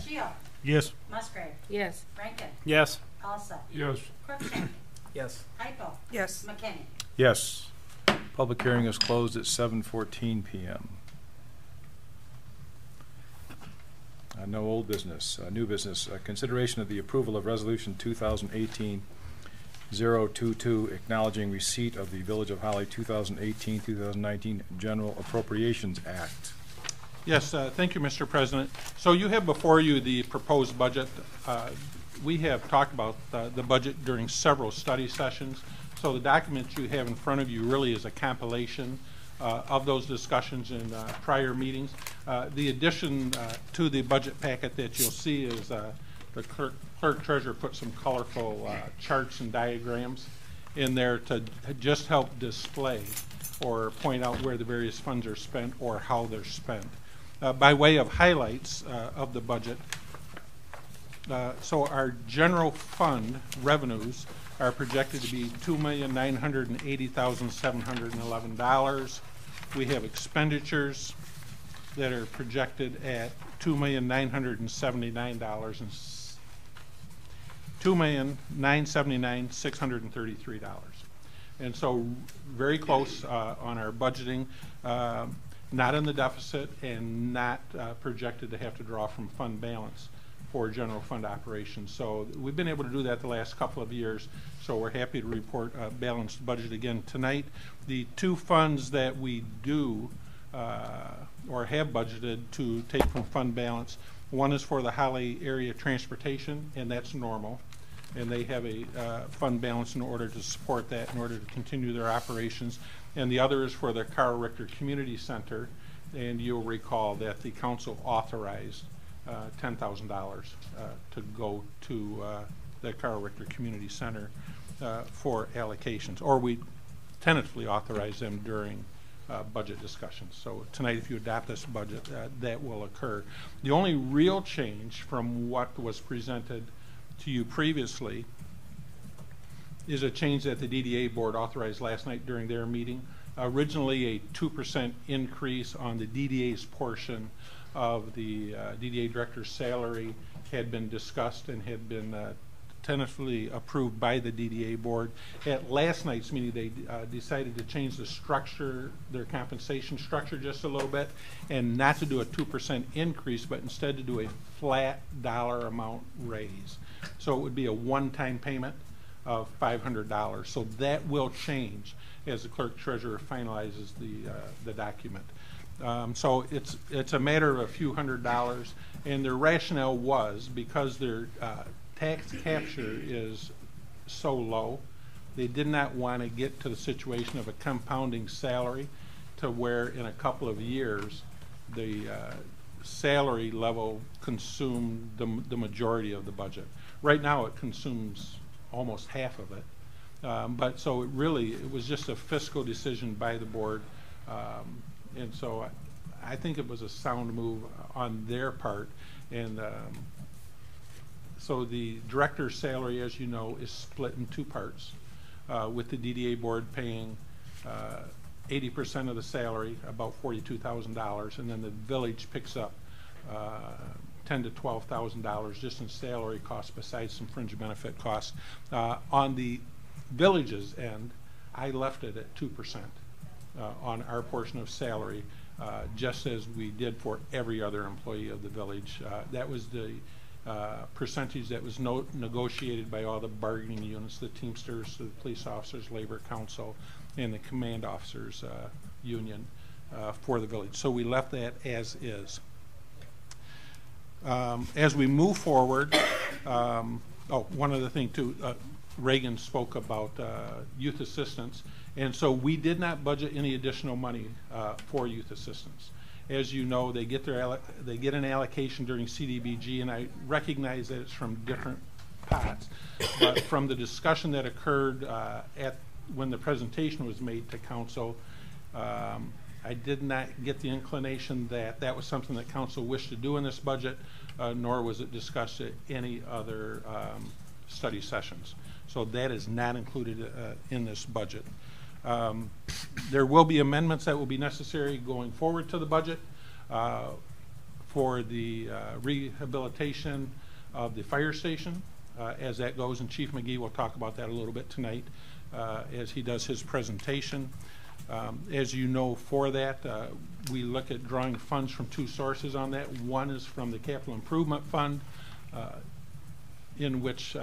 Shield. Yes. Musgrave. Yes. Rankin. Yes. Alsep. Yes. Cruikshank. Yes. Hypo. Yes. McKinney. Yes. Public hearing is closed at 7:14 p.m. No old business. New business. Consideration of the approval of Resolution 2018-022 acknowledging receipt of the Village of Holly 2018-2019 General Appropriations Act. Yes, thank you, Mr. President. So you have before you the proposed budget. We have talked about the budget during several study sessions. So the document you have in front of you really is a compilation of those discussions in prior meetings. The addition to the budget packet that you'll see is the clerk treasurer put some colorful charts and diagrams in there to just help display or point out where the various funds are spent or how they're spent. By way of highlights of the budget, so our general fund revenues are projected to be $2,980,711. We have expenditures that are projected at $2,979,633. And so very close on our budgeting, not in the deficit and not projected to have to draw from fund balance for general fund operations. So we've been able to do that the last couple of years, so we're happy to report a balanced budget again tonight. The two funds that we do or have budgeted to take from fund balance, one is for the Holly area transportation, and that's normal, and they have a fund balance in order to support that in order to continue their operations. And the other is for the Carl Richter Community Center, and you'll recall that the council authorized $10,000 to go to the Carl Richter Community Center for allocations, or we tentatively authorized them during budget discussions. So tonight, if you adopt this budget, that will occur. The only real change from what was presented to you previously is a change that the DDA board authorized last night during their meeting. Originally, a 2% increase on the DDA's portion of the DDA director's salary had been discussed and had been tentatively approved by the DDA board. At last night's meeting, they decided to change the structure, their compensation structure just a little bit, and not to do a 2% increase, but instead to do a flat dollar amount raise. So it would be a one-time payment of $500. So that will change as the clerk treasurer finalizes the document. So it's a matter of a few $100s, and their rationale was because their tax capture is so low, they did not want to get to the situation of a compounding salary to where in a couple of years the salary level consumed the majority of the budget. Right now it consumes almost half of it. But so it was just a fiscal decision by the board. And so I think it was a sound move on their part. And so the director's salary, as you know, is split in two parts, with the DDA board paying 80% of the salary, about $42,000, and then the village picks up $10,000 to $12,000 just in salary costs besides some fringe benefit costs. On the village's end, I left it at 2%. On our portion of salary, just as we did for every other employee of the village. That was the percentage that was negotiated by all the bargaining units, the Teamsters, the Police Officers Labor Council, and the Command Officers Union for the village. So we left that as is. As we move forward, one other thing too, Reagan spoke about youth assistance, and so we did not budget any additional money for youth assistance. As you know, they get an allocation during CDBG, and I recognize that it's from different pots, but from the discussion that occurred when the presentation was made to council, I did not get the inclination that that was something that council wished to do in this budget, nor was it discussed at any other study sessions. So that is not included in this budget. There will be amendments that will be necessary going forward to the budget for the rehabilitation of the fire station as that goes, and Chief McGee will talk about that a little bit tonight as he does his presentation. As you know, for that, we look at drawing funds from two sources on that. One is from the Capital Improvement Fund, in which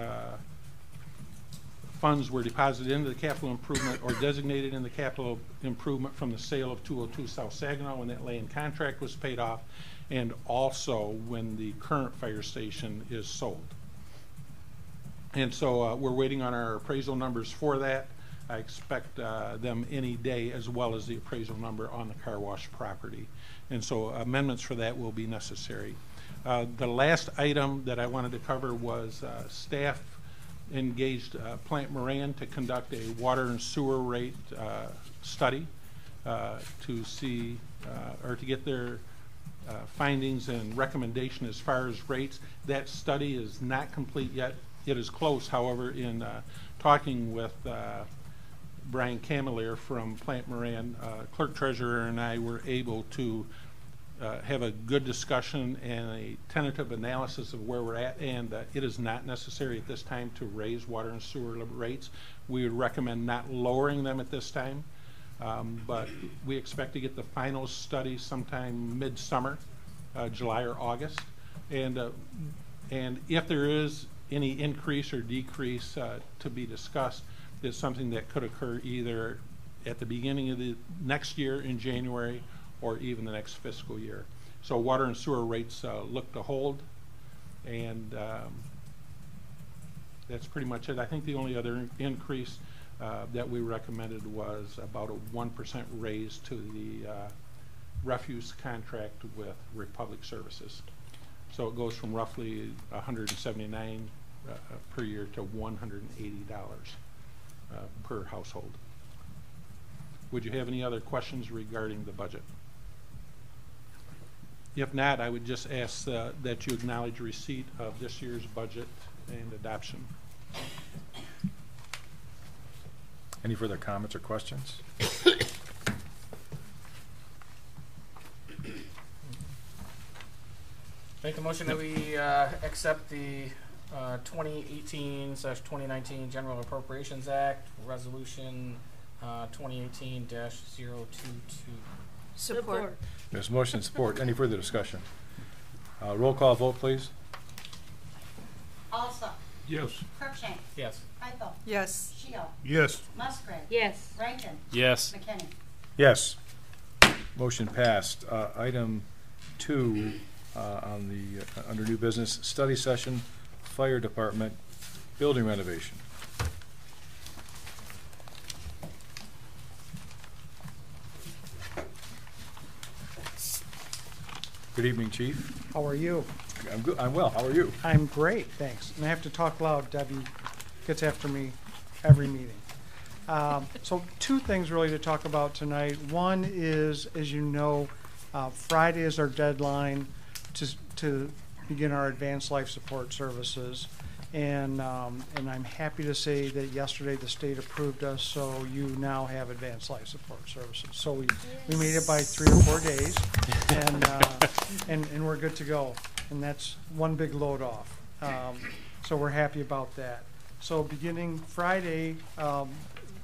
funds were deposited into the capital improvement or designated in the capital improvement from the sale of 202 South Saginaw when that land contract was paid off, and also when the current fire station is sold. And so we're waiting on our appraisal numbers for that. I expect them any day, as well as the appraisal number on the car wash property. And so amendments for that will be necessary. The last item that I wanted to cover was staff engaged Plant Moran to conduct a water and sewer rate study to see or to get their findings and recommendation as far as rates. That study is not complete yet. It is close, however, in talking with Brian Camelier from Plant Moran, clerk treasurer, and I were able to have a good discussion and a tentative analysis of where we're at, and it is not necessary at this time to raise water and sewer rates. We would recommend not lowering them at this time, but we expect to get the final study sometime mid-summer, July or August, and if there is any increase or decrease to be discussed, it's something that could occur either at the beginning of the next year in January or even the next fiscal year. So water and sewer rates look to hold, and that's pretty much it. I think the only other increase that we recommended was about a 1% raise to the refuse contract with Republic Services. So it goes from roughly $179 per year to $180 per household. Would you have any other questions regarding the budget? If not, I would just ask that you acknowledge receipt of this year's budget and adoption. Any further comments or questions? Make a motion that we accept the 2018/2019 General Appropriations Act, Resolution 2018-022. Support. There's motion and support. Any further discussion? Roll call vote, please. Alsop. Yes. Cruikshank. Yes. Heifel. Yes. Shield. Yes. Musgrave. Yes. Rankin. Yes. McKinney. Yes. Motion passed. Item 2 on the under new business, study session, fire department, building renovation. Good evening, Chief. How are you? I'm good. I'm well. How are you? I'm great, thanks. And I have to talk loud. Debbie gets after me every meeting. So 2 things really to talk about tonight. One is, as you know, Friday is our deadline to begin our advanced life support services. And I'm happy to say that yesterday the state approved us, so you now have advanced life support services. So we made it by 3 or 4 days, and we're good to go. And that's one big load off. So we're happy about that. So beginning Friday,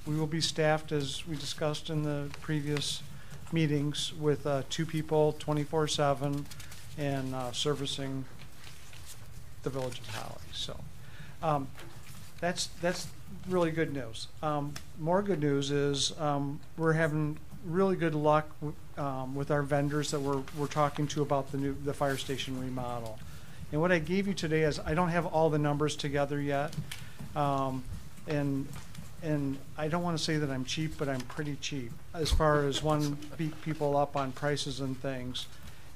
we will be staffed, as we discussed in the previous meetings, with 2 people 24/7 and servicing the village of Holly. So that's really good news. More good news is we're having really good luck with our vendors that we're talking to about the fire station remodel. And what I gave you today is I don't have all the numbers together yet, and I don't want to say that I'm cheap, but I'm pretty cheap as far as one beat people up on prices and things,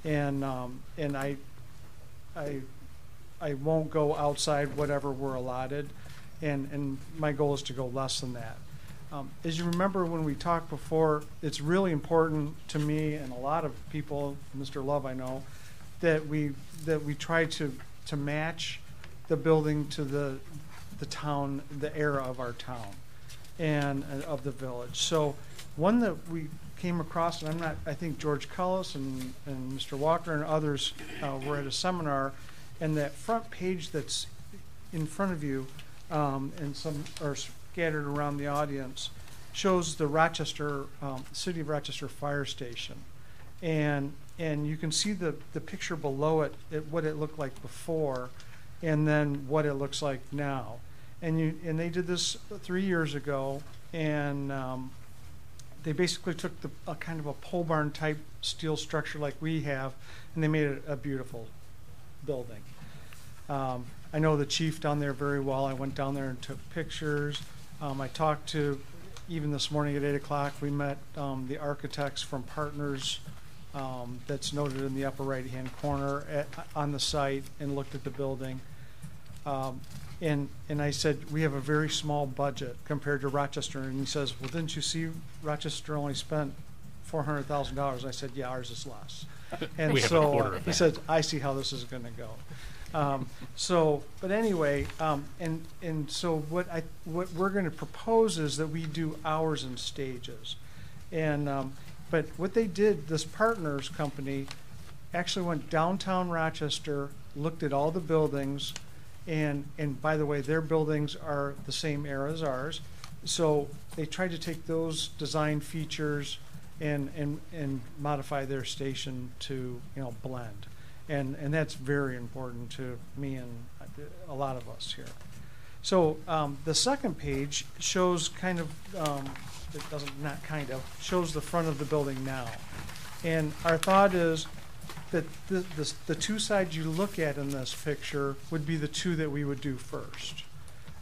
and I won't go outside whatever we're allotted, and my goal is to go less than that. As you remember when we talked before, it's really important to me and a lot of people, Mr. Love I know, that we try to match the building to the town, the era of our town and of the village. So one that we came across, and I think George Cullis and Mr. Walker and others were at a seminar, and that front page that's in front of you, and some are scattered around the audience, shows the Rochester, City of Rochester Fire Station. And you can see the picture below it, what it looked like before, and then what it looks like now. And they did this 3 years ago, and they basically took a kind of a pole barn type steel structure like we have, and they made it a beautiful building. I know the chief down there very well. I went down there and took pictures. I talked to, even this morning at 8 o'clock, we met the architects from Partners, that's noted in the upper right-hand corner on the site, and looked at the building. And I said, we have a very small budget compared to Rochester. And he says, well, didn't you see Rochester only spent $400,000? I said, yeah, ours is less. And We have a quarter of he that. said, I see how this is going to go. But anyway, and so what we're going to propose is that we do hours and stages. And but what they did, this Partners company actually went downtown Rochester, looked at all the buildings, and by the way, their buildings are the same era as ours. So they tried to take those design features and modify their station to, blend. And that's very important to me and a lot of us here. So the second page shows kind of, it doesn't, not kind of, shows the front of the building now. And our thought is that the two sides you look at in this picture would be the two that we would do first.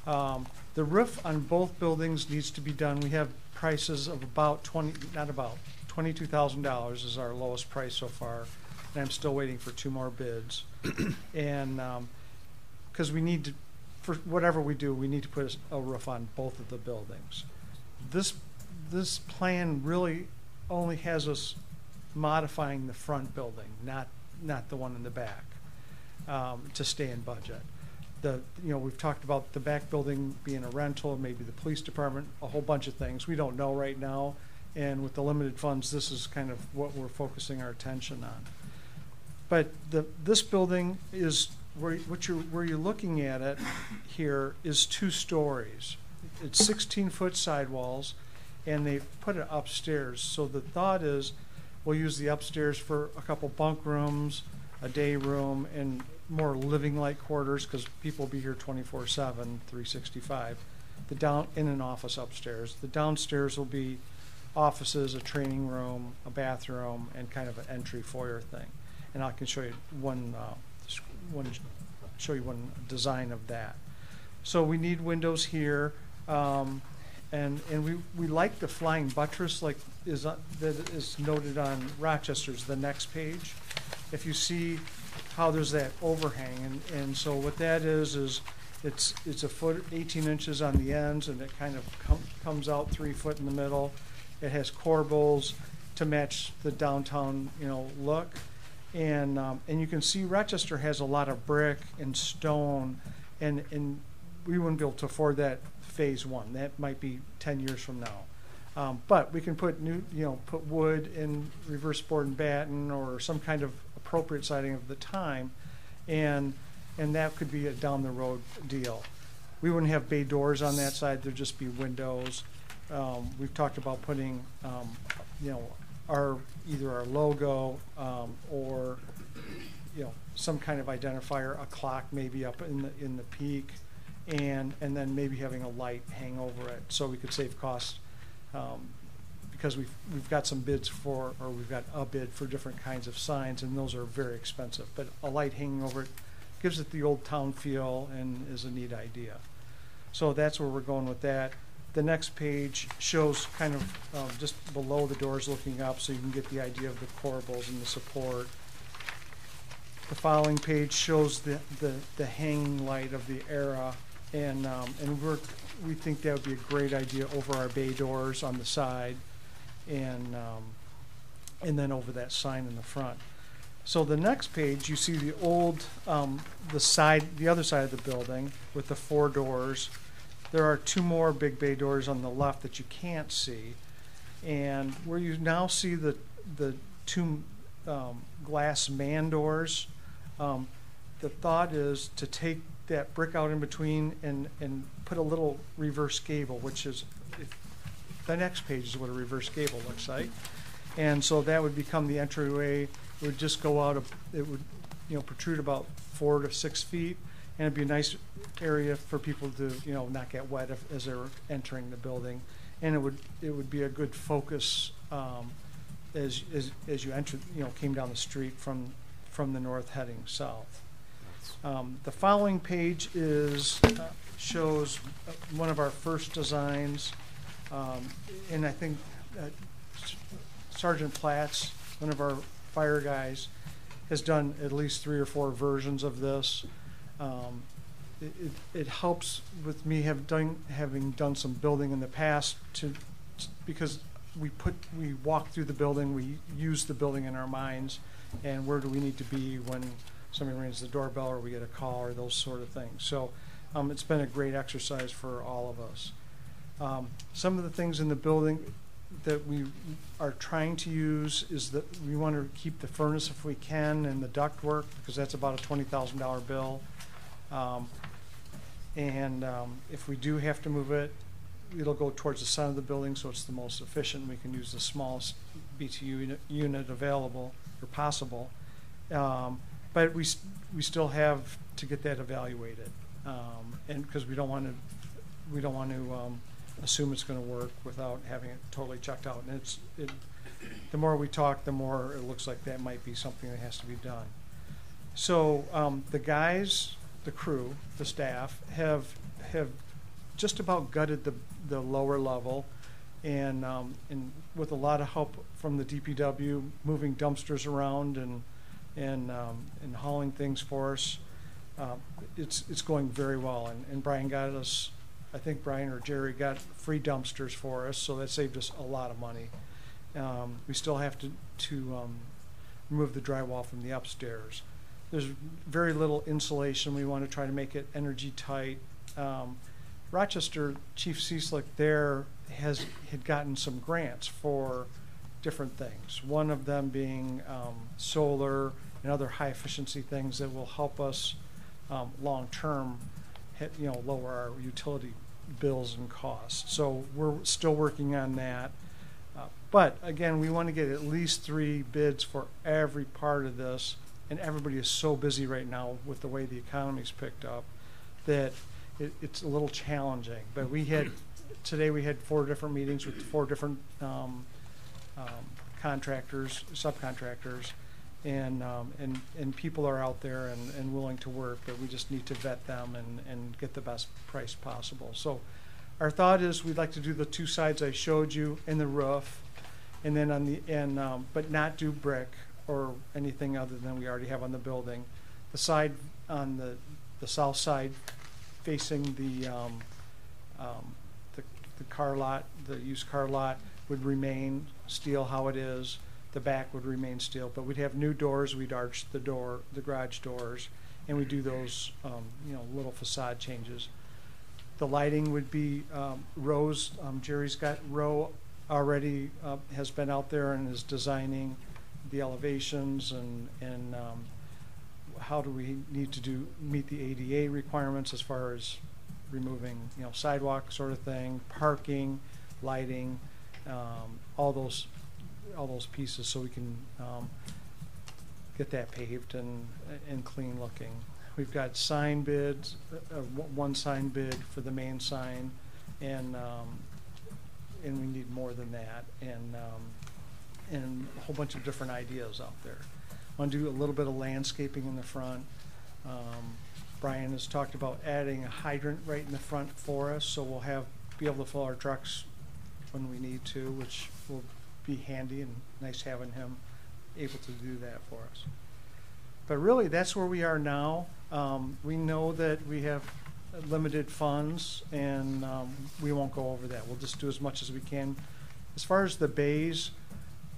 The roof on both buildings needs to be done. We have prices of about $22,000 is our lowest price so far. And I'm still waiting for 2 more bids. And because we need to, for whatever we do, we need to put a roof on both of the buildings. This plan really only has us modifying the front building, not the one in the back, to stay in budget. We've talked about the back building being a rental, maybe the police department, a whole bunch of things. We don't know right now, and with the limited funds, this is kind of what we're focusing our attention on. But this building is where you're looking at it here is 2 stories. It's 16-foot sidewalls, and they put it upstairs. So the thought is we'll use the upstairs for a couple bunk rooms, a day room, and more living-like quarters because people will be here 24/7, 365. In an office upstairs. The downstairs will be offices, a training room, a bathroom, and kind of an entry foyer thing. And I can show you one design of that. So we need windows here, and we like the flying buttress that is noted on Rochester's, the next page. If you see how there's that overhang, and so what that is it's a foot, 18 inches on the ends, and it kind of comes out 3 foot in the middle. It has corbels to match the downtown look. And you can see Rochester has a lot of brick and stone, and we wouldn't be able to afford that phase 1. That might be 10 years from now. But we can put put wood and reverse board and batten or some kind of appropriate siding of the time, and that could be a down the road deal. We wouldn't have bay doors on that side. There'd just be windows. We've talked about putting either our logo or some kind of identifier, a clock maybe up in the peak, and then maybe having a light hang over it so we could save costs, because we've got some bids we've got a bid for different kinds of signs, and those are very expensive. But a light hanging over it gives it the old town feel and is a neat idea. So that's where we're going with that. The next page shows kind of just below the doors looking up, so you can get the idea of the corbels and the support. The following page shows the hanging light of the era, and we think that would be a great idea over our bay doors on the side, and then over that sign in the front. So the next page, you see the old the other side of the building with the 4 doors. There are 2 more big bay doors on the left that you can't see. And where you now see the two glass man doors, the thought is to take that brick out in between and put a little reverse gable, which is, the next page is what a reverse gable looks like. And so that would become the entryway. It would just go out, it would, you know, protrude about 4 to 6 feet, and it'd be a nice area for people to, you know, not get wet as they're entering the building. And it would be a good focus as you enter, you know, came down the street from the north heading south. The following page shows one of our first designs, and I think Sergeant Platts, one of our fire guys, has done at least 3 or 4 versions of this. It helps with me having done some building in the past because we walk through the building, we use the building in our minds, and where do we need to be when somebody rings the doorbell or we get a call or those sort of things. So it's been a great exercise for all of us. Some of the things in the building that we are trying to use is that we want to keep the furnace if we can and the duct work, because that's about a $20,000 bill. If we do have to move it, it'll go towards the center of the building, so it's the most efficient. We can use the smallest BTU unit available or possible. But we still have to get that evaluated, and because we don't want to assume it's going to work without having it totally checked out. And the more we talk, the more it looks like that might be something that has to be done. So the guys, the crew, the staff have just about gutted the lower level, and with a lot of help from the DPW, moving dumpsters around and hauling things for us. It's going very well, and Brian got us, I think Brian or Jerry got free dumpsters for us, so that saved us a lot of money. We still have to remove the drywall from the upstairs. There's very little insulation. We want to try to make it energy tight. Rochester, Chief Cieslik there had gotten some grants for different things. One of them being solar and other high efficiency things that will help us long term, lower our utility bills and costs. So we're still working on that. But again, we want to get at least 3 bids for every part of this, and everybody is so busy right now with the way the economy's picked up that it's a little challenging. But today we had 4 different meetings with 4 different contractors, subcontractors, and people are out there and willing to work, but we just need to vet them and get the best price possible. So our thought is we'd like to do the 2 sides I showed you in the roof, and then but not do brick or anything other than we already have on the building. The side on the south side facing the car lot, the used car lot, would remain steel how it is. The back would remain steel, but we'd have new doors. We'd arch the garage doors, and we do those little facade changes. The lighting would be rows. Jerry's got row already, has been out there and is designing the elevations and how do we need to meet the ADA requirements as far as removing sidewalk sort of thing, parking, lighting, all those pieces, so we can get that paved and clean looking. We've got sign bids, 1 sign bid for the main sign, and we need more than that, and a whole bunch of different ideas out there. I want to do a little bit of landscaping in the front. Brian has talked about adding a hydrant right in the front for us, so we'll be able to fill our trucks when we need to, which will be handy and nice having him able to do that for us. But really, that's where we are now. We know that we have limited funds, and we won't go over that. We'll just do as much as we can. As far as the bays,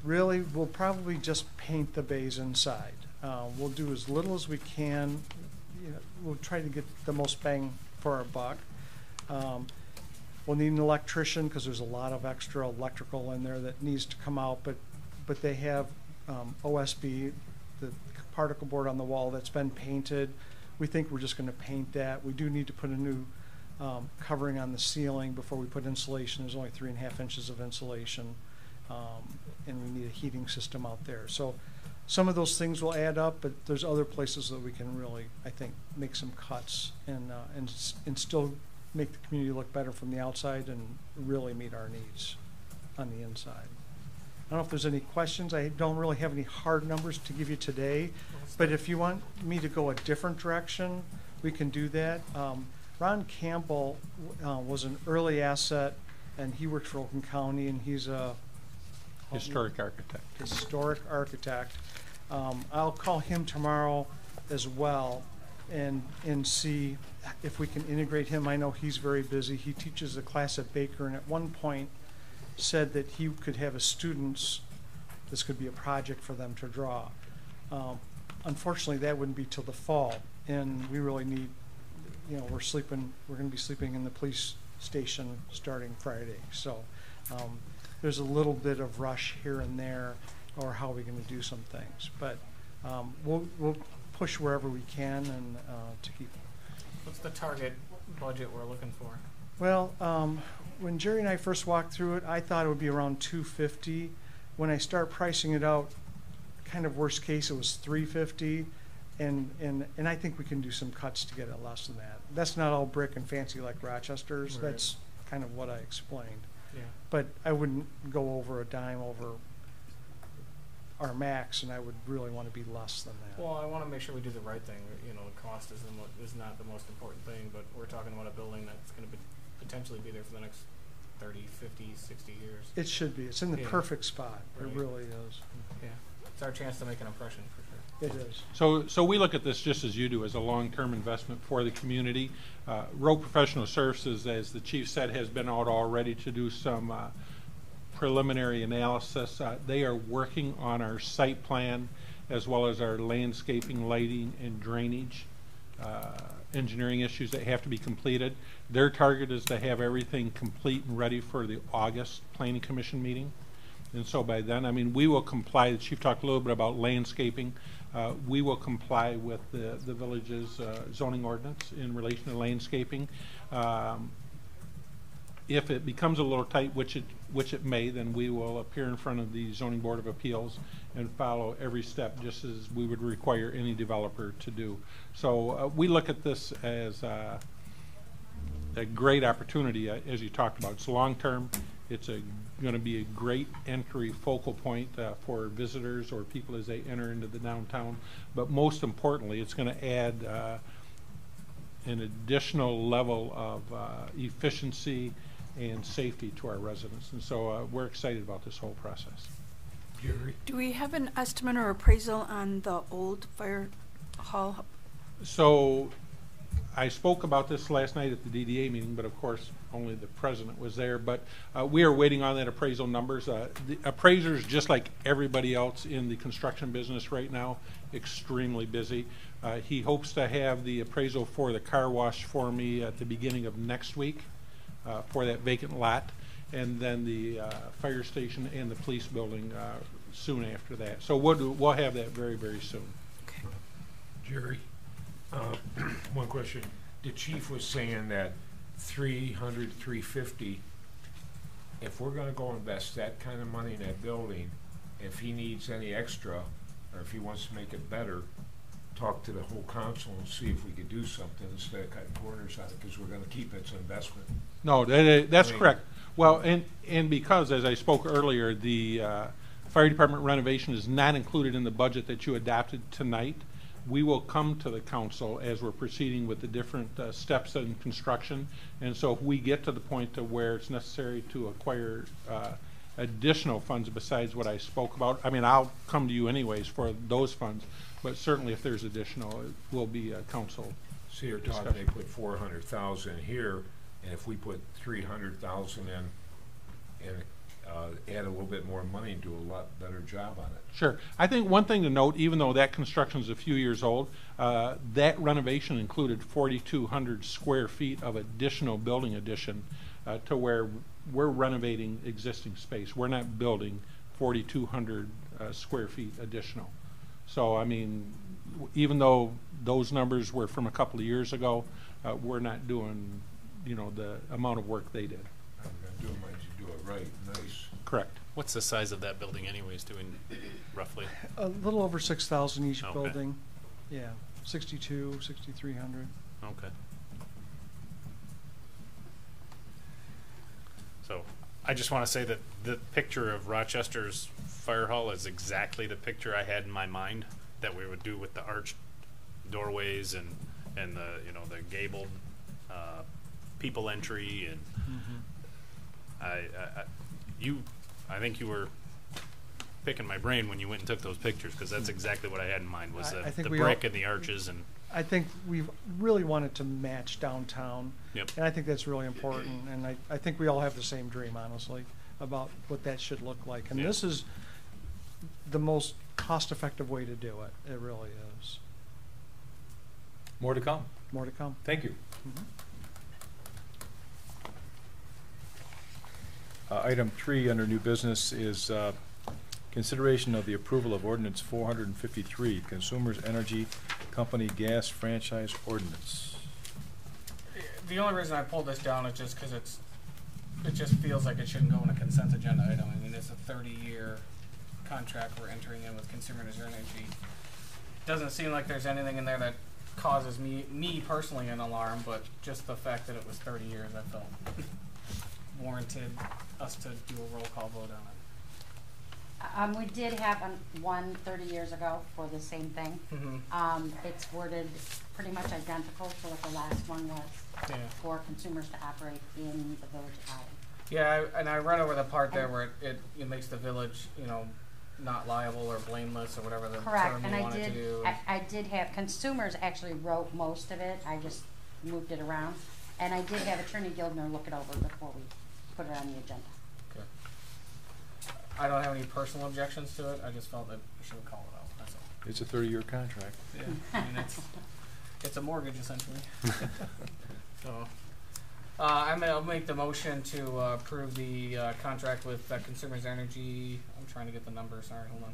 really, we'll probably just paint the bays inside. We'll do as little as we can. We'll try to get the most bang for our buck. We'll need an electrician because there's a lot of extra electrical in there that needs to come out, but they have OSB, the particle board on the wall that's been painted. We think we're just going to paint that. We do need to put a new covering on the ceiling before we put insulation. There's only 3.5 inches of insulation, and we need a heating system out there. So some of those things will add up, but there's other places that we can really, I think, make some cuts and still make the community look better from the outside and really meet our needs on the inside. I don't know if there's any questions. I don't really have any hard numbers to give you today, but if you want me to go a different direction, we can do that. Ron Campbell was an early asset, and he worked for Oakland County, and he's a Historic architect. Historic architect. I'll call him tomorrow as well and see if we can integrate him. I know he's very busy. He teaches a class at Baker, and at one point said that he could have his students, this could be a project for them to draw. Unfortunately, that wouldn't be till the fall, and we really need, we're going to be sleeping in the police station starting Friday. So there's a little bit of rush here and there, or how we're going to do some things. But we'll push wherever we can and to keep. What's the target budget we're looking for? Well, when Jerry and I first walked through it, I thought it would be around $250. When I start pricing it out, kind of worst case, it was $350. And I think we can do some cuts to get it less than that. That's not all brick and fancy like Rochester's. Right. That's kind of what I explained. Yeah. But I wouldn't go over a dime over our max, and I would really want to be less than that. Well, I want to make sure we do the right thing. The cost is not the most important thing, but we're talking about a building that's going to potentially be there for the next 30, 50, 60 years. It should be. It's in the Yeah. perfect spot. Right. It really is. Yeah. It's our chance to make an impression for sure. It is. So we look at this just as you do, as a long-term investment for the community. Road Professional Services, as the chief said, has been out already to do some preliminary analysis. They are working on our site plan as well as our landscaping, lighting, and drainage engineering issues that have to be completed. Their target is to have everything complete and ready for the August Planning Commission meeting. And so by then, we will comply. The chief talked a little bit about landscaping. We will comply with the village's zoning ordinance in relation to landscaping. If it becomes a little tight, which it may, then we will appear in front of the Zoning Board of Appeals and follow every step just as we would require any developer to do. So we look at this as a great opportunity, as you talked about. It's long-term. It's going to be a great entry focal point for visitors or people as they enter into the downtown. But most importantly, it's going to add an additional level of efficiency and safety to our residents. And so we're excited about this whole process. Jerry? Do we have an estimate or appraisal on the old fire hall? So I spoke about this last night at the DDA meeting, but of course only the president was there. But we are waiting on that appraisal numbers. The appraisers, just like everybody else in the construction business right now, extremely busy. He hopes to have the appraisal for the car wash for me at the beginning of next week for that vacant lot, and then the fire station and the police building soon after that. So we'll have that very, very soon. Okay. Jerry, one question. The chief was saying that 300, 350, if we're going to go invest that kind of money in that building, if he needs any extra, or if he wants to make it better, talk to the whole council and see if we could do something instead of cutting corners on it, because we're going to keep it as an investment. No, that's correct. Well, and because, as I spoke earlier, the fire department renovation is not included in the budget that you adopted tonight, we will come to the council as we're proceeding with the different steps in construction. And so if we get to the point to where it's necessary to acquire additional funds besides what I spoke about, I'll come to you anyways for those funds, but certainly if there's additional, it will be a council. So you're talking they put 400,000 here, and if we put 300,000 in and add a little bit more money and do a lot better job on it. Sure. I think one thing to note, even though that construction is a few years old, that renovation included 4,200 square feet of additional building addition to where we're renovating existing space. We're not building 4,200 square feet additional. So, I mean, even though those numbers were from a couple of years ago, we're not doing, you know, the amount of work they did. I'm gonna do it, might you do it right, nice. Correct. What's the size of that building anyways, doing roughly? A little over 6,000 each Okay. building. Yeah, 62, 6,300. Okay. So, I just want to say that the picture of Rochester's fire hall is exactly the picture I had in my mind that we would do with the arched doorways and the, you know, the gabled people entry, and I think you were picking my brain when you went and took those pictures, because that's exactly what I had in mind, was I think the we brick all- and the arches. And I think we've really wanted to match downtown. Yep. And I think that's really important, and I think we all have the same dream, honestly, about what that should look like. And Yeah. this is the most cost-effective way to do it. It really is. More to come. More to come. Thank you. Mhm. Item 3 under new business is consideration of the approval of ordinance 453, Consumers Energy Company Gas Franchise Ordinance. The only reason I pulled this down is just because it just feels like it shouldn't go on a consent agenda item. I mean, it's a 30-year contract we're entering in with Consumers Energy. Doesn't seem like there's anything in there that causes me personally an alarm, but just the fact that it was 30 years, I felt warranted us to do a roll call vote on it. We did have one 30 years ago for the same thing. It's worded pretty much identical to what the last one was, Yeah. for consumers to operate in the village alley. Yeah, and I read over the part there where it makes the village, you know, not liable or blameless or whatever the Correct, term and you wanted to do. I did have, consumers actually wrote most of it, I just moved it around. And I did have Attorney Gildner look it over before we put it on the agenda. Okay. I don't have any personal objections to it. I just felt that we should call it out. That's all. It's a 30-year contract. Yeah, I mean, it's a mortgage essentially. So, I'll make the motion to approve the contract with Consumers Energy. I'm trying to get the number. Sorry, hold on.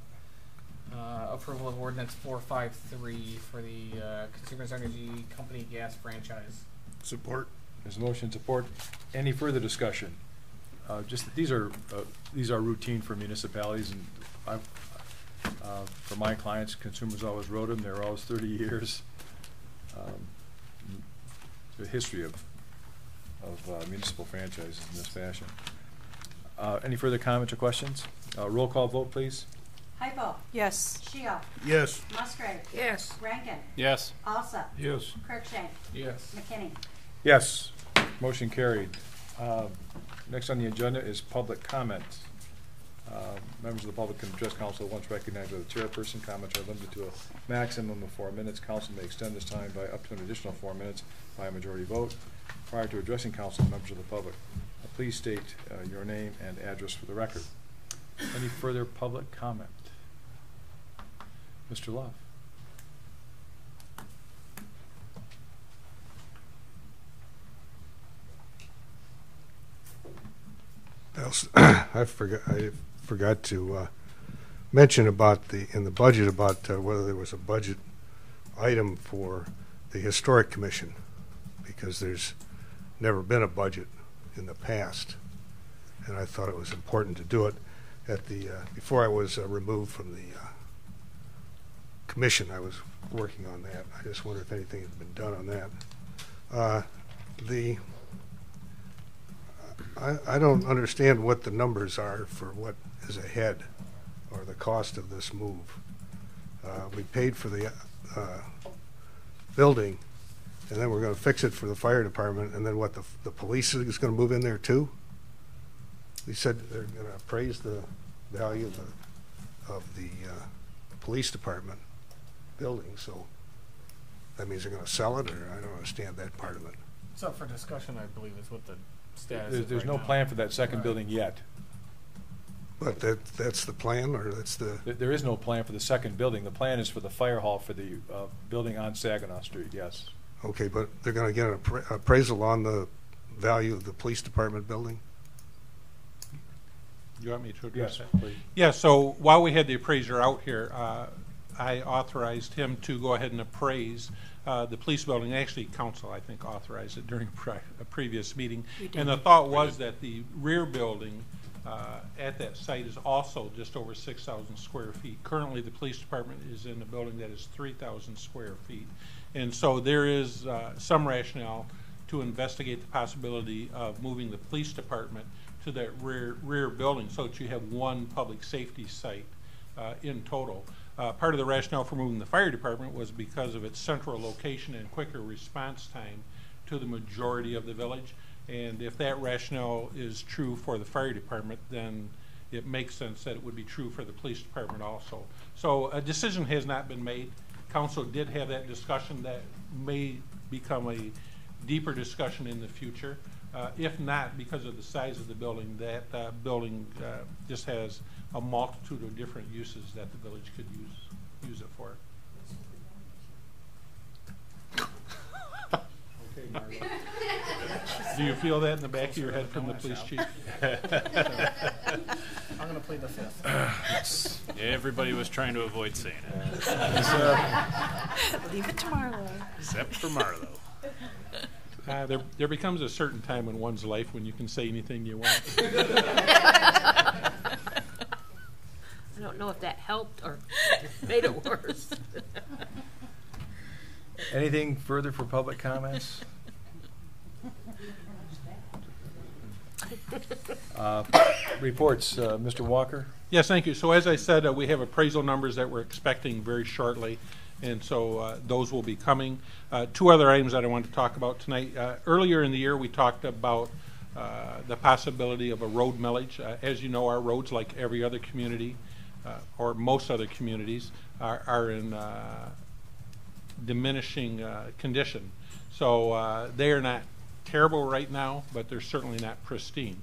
Approval of ordinance 453 for the Consumers Energy Company gas franchise. Support. There's a motion support. Any further discussion? Just that these are routine for municipalities, and for my clients, consumers always wrote them. They're always 30 years. The history of municipal franchises in this fashion. Any further comments or questions? Roll call vote, please. Hypo, Yes. Shield, Yes. Musgrave, Yes. Rankin, yes. Alsep, Yes. Cruikshank, Yes. McKinney. Yes. Motion carried. Next on the agenda is public comment. Members of the public can address council once recognized by the chairperson. Comments are limited to a maximum of 4 minutes. Council may extend this time by up to an additional 4 minutes by a majority vote. Prior to addressing council, members of the public, please state your name and address for the record. Any further public comment? Mr. Love. I forgot to mention about in the budget about whether there was a budget item for the Historic Commission, because there's never been a budget in the past, and I thought it was important to do it at the before I was removed from the commission. I was working on that. I just wonder if anything had been done on that. I don't understand what the numbers are for what is ahead, or the cost of this move. We paid for the building, and then we're going to fix it for the fire department, and then what, the police is going to move in there too? They said they're going to appraise the value of the police department building, so that means they're going to sell it, or I don't understand that part of it. It's up for discussion, I believe, is what the status is There's right no now. plan for that second Right. building yet. But that's the plan, or that's the... There is no plan for the second building. The plan is for the fire hall for the building on Saginaw Street, yes. Okay, but they're going to get an appraisal on the value of the police department building? You want me to address Yes, that? please. Yeah, so while we had the appraiser out here, I authorized him to go ahead and appraise the police building. Actually, council, I think, authorized it during a previous meeting. We did. And the thought was that the rear building at that site is also just over 6,000 square feet. Currently, the police department is in a building that is 3,000 square feet. And so there is some rationale to investigate the possibility of moving the police department to that rear building so that you have one public safety site in total. Part of the rationale for moving the fire department was because of its central location and quicker response time to the majority of the village. And if that rationale is true for the fire department, then it makes sense that it would be true for the police department also. So a decision has not been made. Council did have that discussion. That may become a deeper discussion in the future. If not, because of the size of the building, that building just has a multitude of different uses that the village could use it for. Okay, Marla. Do you feel that in the back of your head from the police chief? I'm gonna plead the fifth. Everybody was trying to avoid saying it, Leave it to Marlo. except for Marlo. There becomes a certain time in one's life when you can say anything you want. I don't know if that helped or made it worse. Anything further for public comments? Reports, Mr. Walker? Yes, thank you. So as I said, we have appraisal numbers that we're expecting very shortly, and so those will be coming. Two other items that I want to talk about tonight. Earlier in the year, we talked about the possibility of a road millage. As you know, our roads, like every other community, or most other communities, are in diminishing condition. So they are not terrible right now, but they're certainly not pristine.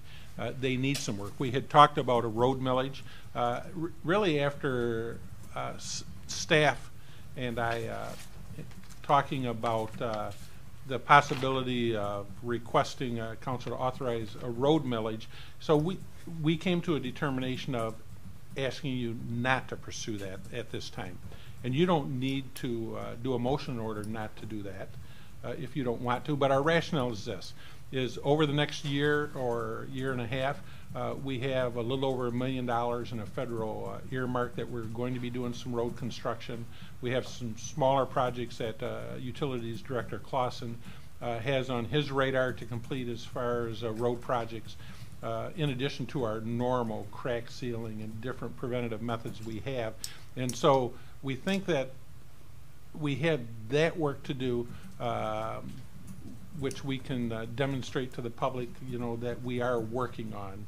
They need some work. We had talked about a road millage. Really after staff and I talking about the possibility of requesting council to authorize a road millage. So we came to a determination of asking you not to pursue that at this time. And you don't need to do a motion in order not to do that if you don't want to. But our rationale is this, is over the next year or year and a half, we have a little over $1 million in a federal earmark that we're going to be doing some road construction. We have some smaller projects that Utilities Director Clausen has on his radar to complete as far as road projects, in addition to our normal crack sealing and different preventative methods we have. And so we think that we have that work to do, which we can demonstrate to the public, you know, that we are working on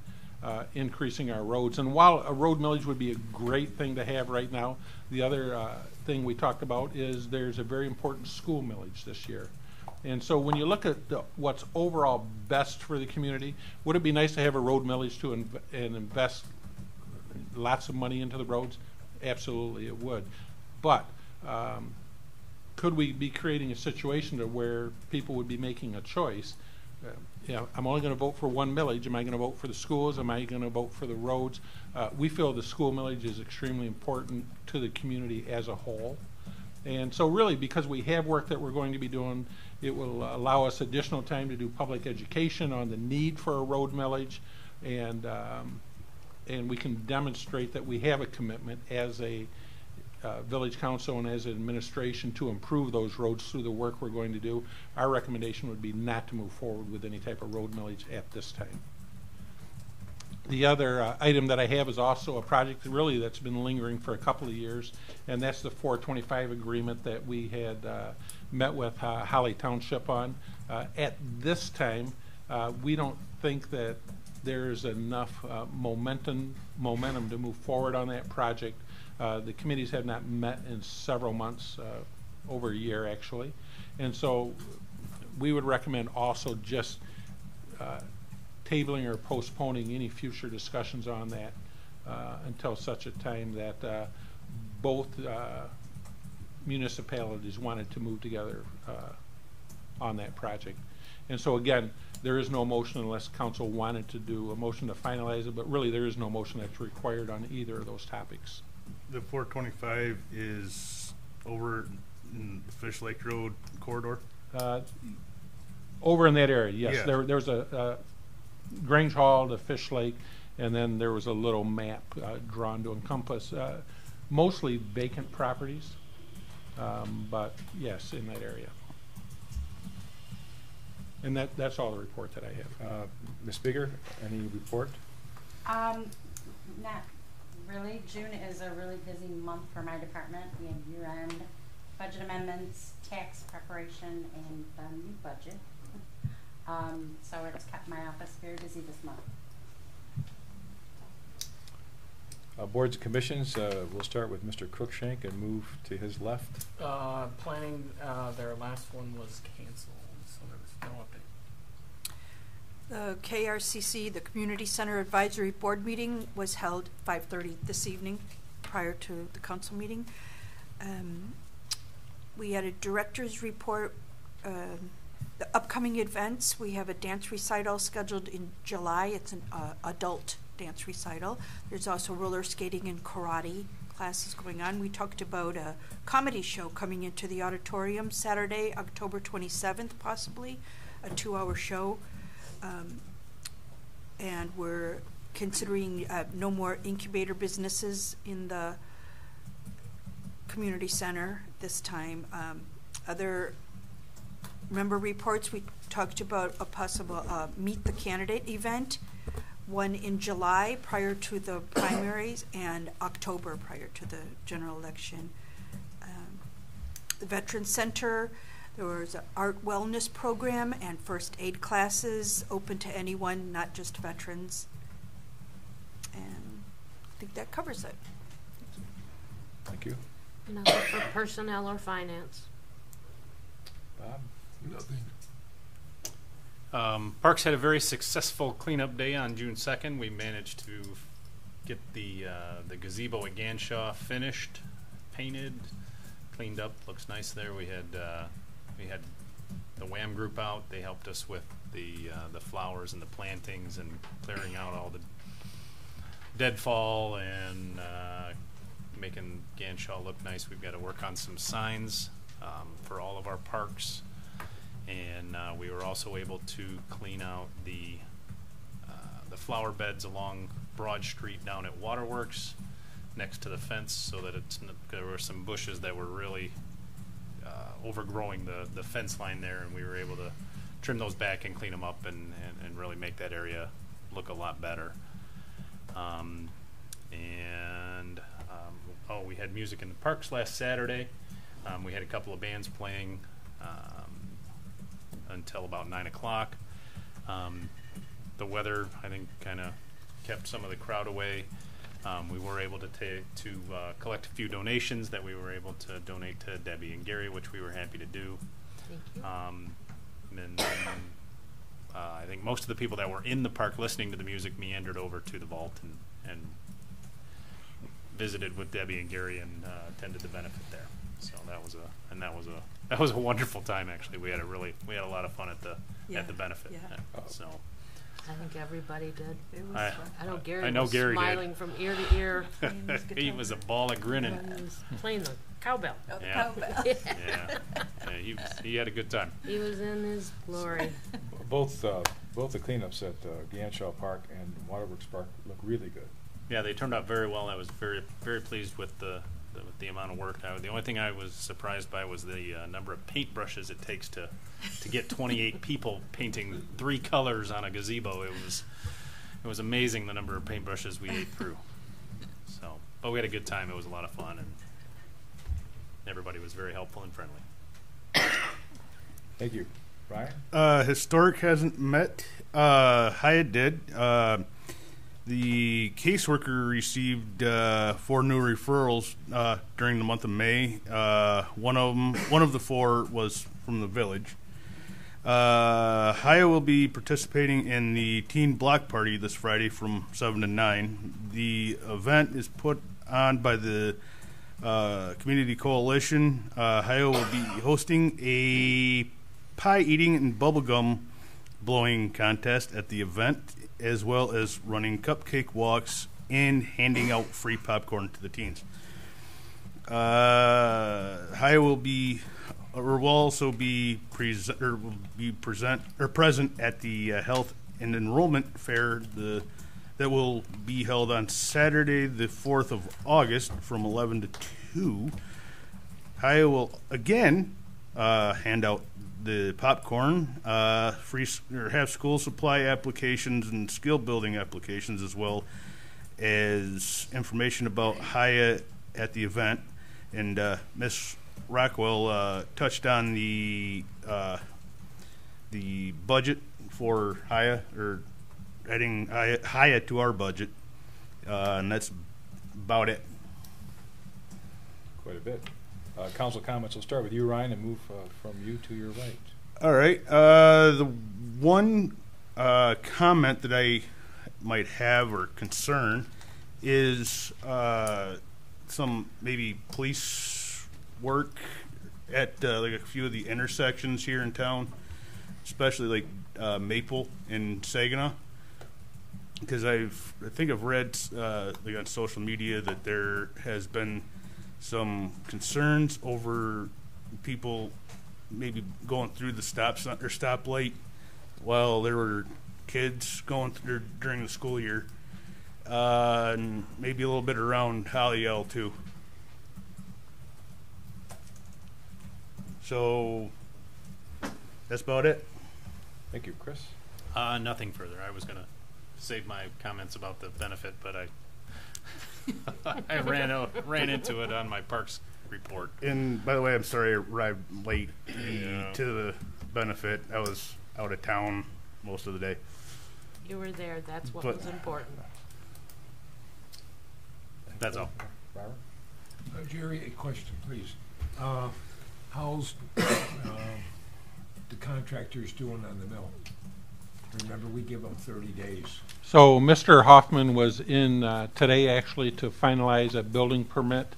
increasing our roads. And while a road millage would be a great thing to have right now, the other thing we talked about is there's a very important school millage this year. And so when you look at what's overall best for the community, would it be nice to have a road millage to and invest lots of money into the roads? Absolutely it would. But could we be creating a situation to where people would be making a choice? You know, I'm only going to vote for one millage. Am I going to vote for the schools? Am I going to vote for the roads? We feel the school millage is extremely important to the community as a whole. And so really, because we have work that we're going to be doing, it will allow us additional time to do public education on the need for a road millage, and we can demonstrate that we have a commitment as a village council and as an administration to improve those roads through the work we're going to do. Our recommendation would be not to move forward with any type of road millage at this time. The other item that I have is also a project really that's been lingering for a couple of years, and that's the 425 agreement that we had met with Holly Township on. At this time, we don't think that there's enough momentum to move forward on that project. The committees have not met in several months, over a year actually, and so we would recommend also just tabling or postponing any future discussions on that until such a time that both municipalities wanted to move together on that project. And so again, there is no motion unless council wanted to do a motion to finalize it, but really there is no motion that's required on either of those topics. The 425 is over in the Fish Lake Road corridor. Over in that area, yes. Yeah. There's a Grange Hall to Fish Lake, and then there was a little map drawn to encompass mostly vacant properties, but yes, in that area. And that's all the report that I have. Ms. Bigger, any report? Not really. June is a really busy month for my department. We have year-end budget amendments, tax preparation, and the new budget. So it's kept my office very busy this month. Boards and commissions, we'll start with Mr. Cruikshank and move to his left. Planning, their last one was canceled, so there was no update. The KRCC, the Community Center Advisory Board meeting, was held 5:30 this evening prior to the council meeting. We had a director's report. The upcoming events, we have a dance recital scheduled in July. It's an adult dance recital. There's also roller skating and karate classes going on. We talked about a comedy show coming into the auditorium Saturday, October 27th, possibly, a 2-hour show. And we're considering no more incubator businesses in the community center this time. Other member reports, we talked about a possible Meet the Candidate event, one in July prior to the primaries and October prior to the general election. The Veterans Center, there was an art wellness program and first aid classes open to anyone, not just veterans. And I think that covers it. Thank you. Nothing for personnel or finance. Bob? Nothing. Parks had a very successful cleanup day on June 2nd. We managed to get the gazebo at Ganshaw finished, painted, cleaned up. Looks nice there. We had the WHAM group out. They helped us with the flowers and the plantings and clearing out all the deadfall and making Ganshaw look nice. We've got to work on some signs for all of our parks. And we were also able to clean out the flower beds along Broad Street down at Waterworks next to the fence, so that there were some bushes that were really overgrowing the fence line there, and we were able to trim those back and clean them up and really make that area look a lot better. We had music in the parks last Saturday. We had a couple of bands playing until about 9 o'clock. The weather, I think, kind of kept some of the crowd away. We were able to collect a few donations that we were able to donate to Debbie and Gary, which we were happy to do. Thank you. And I think most of the people that were in the park listening to the music meandered over to the vault and visited with Debbie and Gary and attended the benefit there. So that was a wonderful time. Actually, we had a lot of fun at the benefit. Yeah. So I think everybody did. It was I know Gary I know was Gary did. smiling from ear to ear. he was a ball of grinning. He was playing the cowbell. Oh, the Yeah. cowbell. Yeah, he had a good time. He was in his glory. Both the cleanups at Ganshaw Park and Waterworks Park look really good. Yeah, they turned out very well. I was very, very pleased with the amount of work. The only thing I was surprised by was the number of paintbrushes it takes to get 28 people painting 3 colors on a gazebo. It was amazing the number of paintbrushes we ate through. So, but we had a good time. It was a lot of fun, and everybody was very helpful and friendly. Thank you. Ryan? Historic hasn't met. Hyatt did. The caseworker received 4 new referrals during the month of May. One of the 4 was from the village. Haya will be participating in the teen block party this Friday from 7 to 9. The event is put on by the Community Coalition. Haya will be hosting a pie eating and bubblegum blowing contest at the event, as well as running cupcake walks and handing out free popcorn to the teens. Haya will also be present at the health and enrollment fair that will be held on Saturday, the 4th of August, from 11 to 2. Haya will again hand out the popcorn, have school supply applications and skill building applications, as well as information about Haya at the event. And Ms. Rockwell touched on the budget for Haya, or adding Haya to our budget, and that's about it. Quite a bit. Council comments, we'll start with you, Ryan, and move from you to your right. All right. The one comment that I might have or concern is some maybe police work at like a few of the intersections here in town, especially like Maple and Saginaw, because I think I've read like on social media that there has been some concerns over people maybe going through the stoplight while there were kids going through during the school year, and maybe a little bit around Hollyell too. So that's about it. Thank you, Chris. Nothing further. I was going to save my comments about the benefit, but I ran into it on my parks report. And by the way, I'm sorry I arrived late to the benefit. I was out of town most of the day. You were there. That's what But- was important. That's all. Robert? Jerry, a question, please. How's the contractors doing on the mill? Remember, we give them 30 days. So Mr. Hoffman was in today actually to finalize a building permit.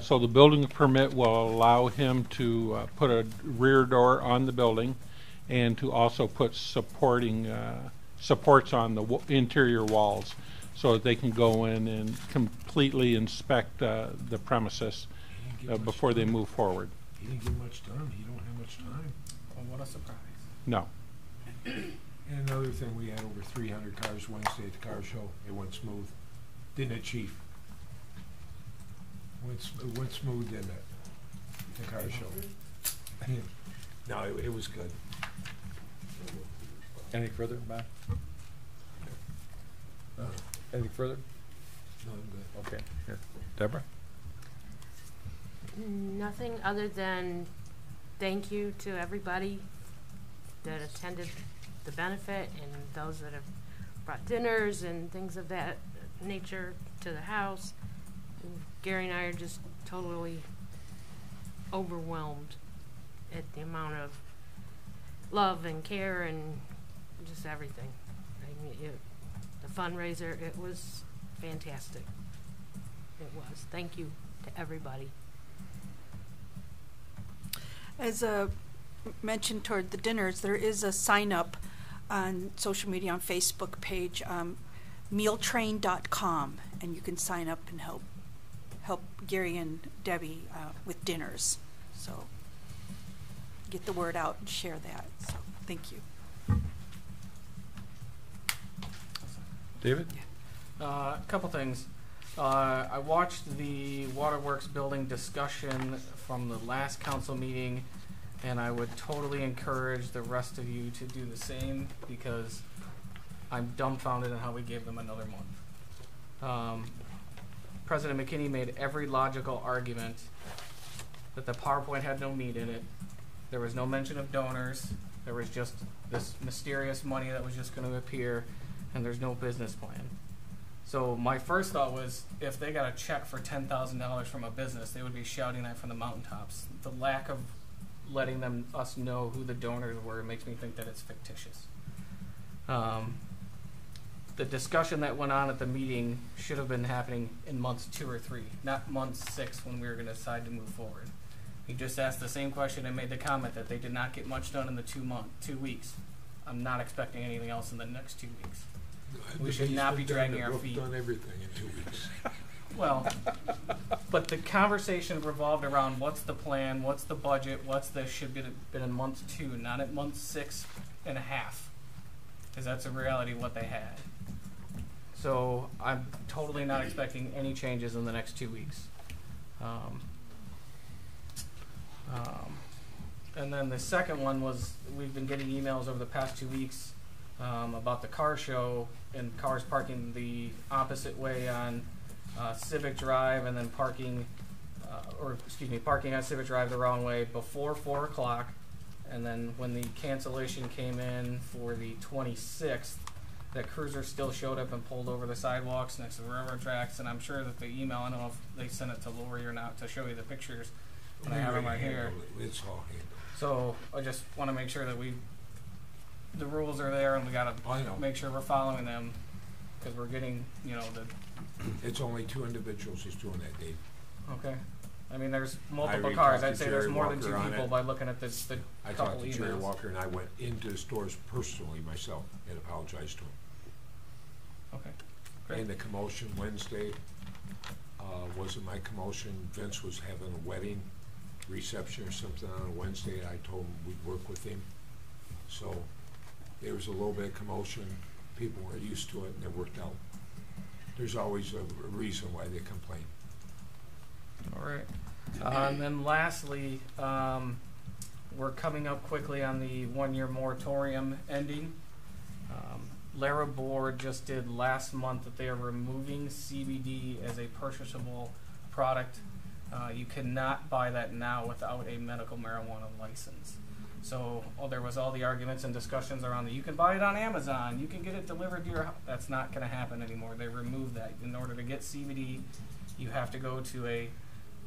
So the building permit will allow him to put a rear door on the building and to also put supporting supports on the interior walls so that they can go in and completely inspect the premises before they move forward. He didn't get much done. He don't have much time. Oh, what a surprise. No. And another thing, we had over 300 cars Wednesday at the car show. It went smooth. Didn't it, Chief? It went smooth, didn't it? The car show. No, it was good. Anything further, Bob? Anything further? No, I'm good. Okay. Here. Deborah? Nothing other than thank you to everybody that attended the benefit and those that have brought dinners and things of that nature to the house. And Gary and I are just totally overwhelmed at the amount of love and care and just everything. I mean, the fundraiser, it was fantastic. It was. Thank you to everybody. As mentioned toward the dinners, there is a sign up on social media, on Facebook page, mealtrain.com, and you can sign up and help Gary and Debbie with dinners. So get the word out and share that. So thank you. David? A couple things. I watched the Waterworks building discussion from the last council meeting, and I would totally encourage the rest of you to do the same, because I'm dumbfounded at how we gave them another month. President McKinney made every logical argument that the PowerPoint had no meat in it. There was no mention of donors. There was just this mysterious money that was just going to appear, and there's no business plan. So my first thought was, if they got a check for $10,000 from a business, they would be shouting that from the mountaintops. The lack of letting us know who the donors were makes me think that it's fictitious. The discussion that went on at the meeting should have been happening in months 2 or 3, not month 6 when we were going to decide to move forward. He just asked the same question and made the comment that they did not get much done in the 2 weeks. I'm not expecting anything else in the next 2 weeks. We should not be dragging our feet. Done everything in 2 weeks. Well, but the conversation revolved around what's the plan, what's the budget, what's the should be been in month 2, not at month 6.5, because that's a reality of what they had. So I'm totally not expecting any changes in the next 2 weeks. And then the second one was we've been getting emails over the past 2 weeks about the car show and cars parking the opposite way on Civic Drive and then parking on Civic Drive the wrong way before 4 o'clock. And then when the cancellation came in for the 26th, that cruiser still showed up and pulled over the sidewalks next to the railroad tracks. And I'm sure that the email, I don't know if they sent it to Lori or not to show you the pictures. And I have them right here. It's all handled. So I just want to make sure that the rules are there and we got I know. to make sure we're following them because we're getting, It's only 2 individuals who's doing that, Dave. okay. I mean, there's multiple already cars. talked I'd to say there's Jerry more than 2 Walker on people it. by looking at the I couple talked to Jerry emails. Walker and I went into the stores personally myself and apologized to him. Okay. Great. And the commotion Wednesday, wasn't my commotion. Vince was having a wedding reception or something on a Wednesday, and I told him we'd work with him. So there was a little bit of commotion. People were used to it, and it worked out. There's always a reason why they complain. All right. And then lastly, we're coming up quickly on the 1-year moratorium ending. Lara Board just did last month that they are removing CBD as a purchasable product. You cannot buy that now without a medical marijuana license. So there was all the arguments and discussions around that you can buy it on Amazon, you can get it delivered to your house. That's not going to happen anymore. They removed that. In order to get CBD, you have to go to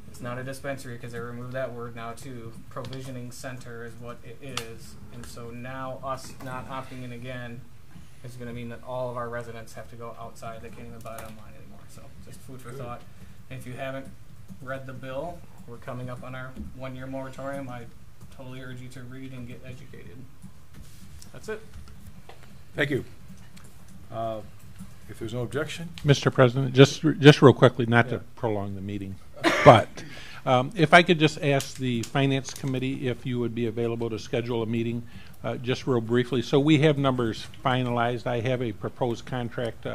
it's not a dispensary because they removed that word now too. Provisioning center is what it is. And so now us not opting in again is going to mean that all of our residents have to go outside. They can't even buy it online anymore. So just food for thought. And if you haven't read the bill, we're coming up on our 1-year moratorium. I totally urge you to read and get educated. That's it. Thank you. If there's no objection, Mr. President, just real quickly, not to prolong the meeting, but if I could just ask the Finance Committee if you would be available to schedule a meeting, just real briefly. So we have numbers finalized. I have a proposed contract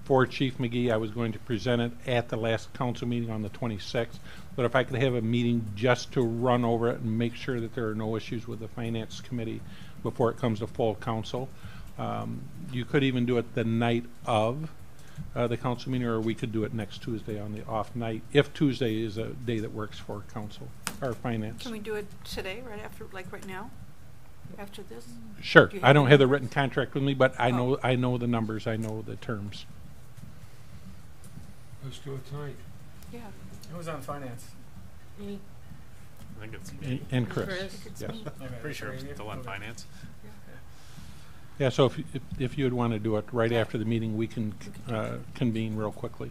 for Chief McGee. I was going to present it at the last council meeting on the 26th, but if I could have a meeting just to run over it and make sure that there are no issues with the Finance Committee before it comes to full council. You could even do it the night of the council meeting, or we could do it next Tuesday on the off night, if Tuesday is a day that works for council or finance. Can we do it today, right after, like right now? After this? Sure. Do you I don't the have the numbers? written contract with me, but I Oh. know the numbers, I know the terms. Let's do it tonight. Yeah. Who's on finance? Me. I think it's me. And Chris. Chris. Yes. Okay, Pretty sure I'm so you- still on okay. finance. Yeah, so if you would want to do it right after the meeting, we can convene real quickly.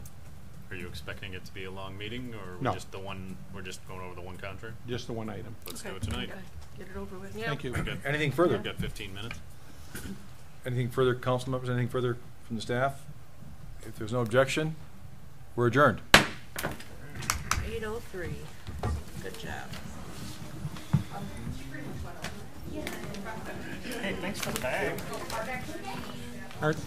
Are you expecting it to be a long meeting, or No. we're just going over the one contract? Just the one item. Let's Okay. do it tonight. Get it over with. Yeah. Thank you. We've got, anything further? we've got 15 minutes. Anything further, council members? Anything further from the staff? If there's no objection, we're adjourned. 8:03. Good job. Hey, thanks for the bag. Art?